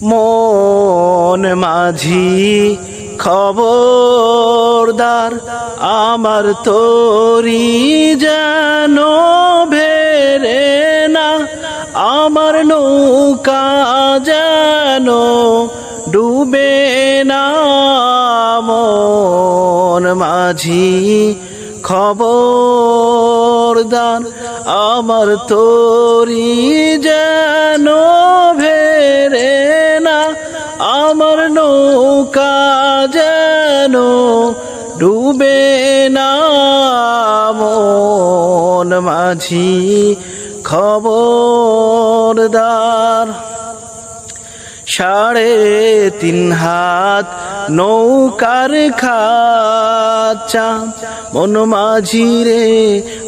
মন মাঝি খবরদার, আমার তরি যেন ভেরে না, আমার নৌকা যেন ডুবে না। মন মাঝি খবরদার, আমার তরি যেন ভেরে না, আমার নৌকা যেন ডুবে না। মন মাঝি খবরদার। 3.5 হাত নৌকার খাঁচা, মন মাঝি রে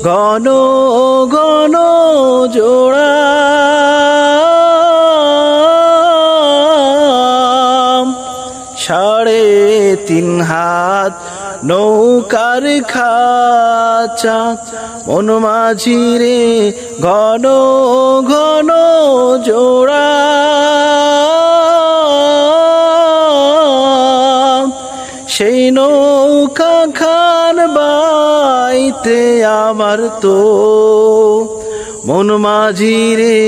ঘন ঘন জোড়া। 3.5 হাত নৌকার খাঁচা, মন মাঝি রে ঘন ঘন জোড়া। সেই নৌকা খান বাইতে আমার তো মন মাঝি রে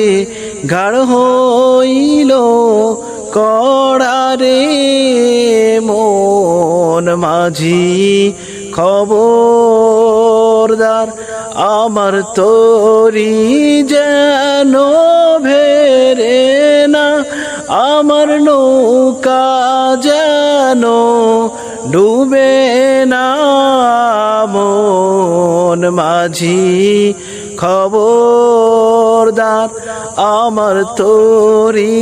গাঢ় হইল কড়া রে। মন মাঝি খবরদার, আমার তরি যেন ভেরে না, আমার নৌকা যেন ডুবে না। মন মাঝি খবরদার, আমার তরি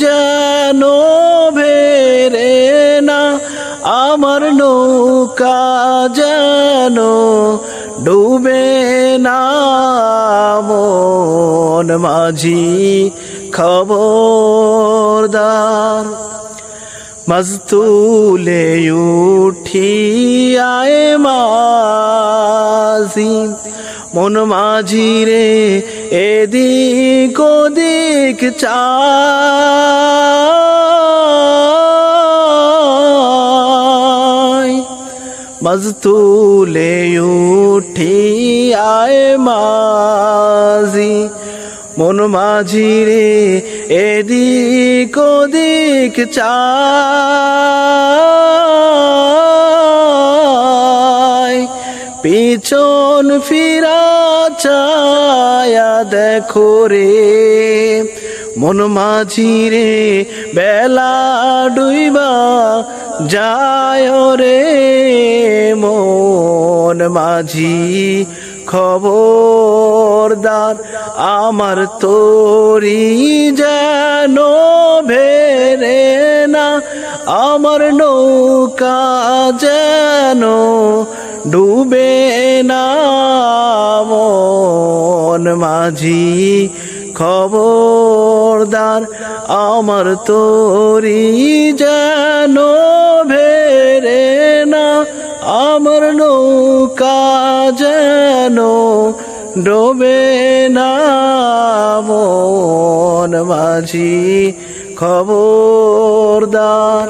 যেন ভেরে না, আমার নৌকা যেন ডুবে না। মন মাঝি খবরদার। মাঝ তুলে উঠি আয় মাঝি, মন মাঝি রে এদিক ওদিক চাই। মাঝ তুলে উঠি আয় মাঝি, মন মাঝি রে এদিক ওদিক চাই। পিছন ফিরা চায়া দেখো রে মন মাঝি রে, বেলা ডুইবা যায় রে। মন মাঝি খবরদার, আমার তরি যেন ভেরে না, আমার নৌকা যেন ডুবে না। মন মাঝি খবরদার, আমার তরি যেন ভেরে না, আমার নৌকা যেন ডোবে না। মন মাঝি খবরদার।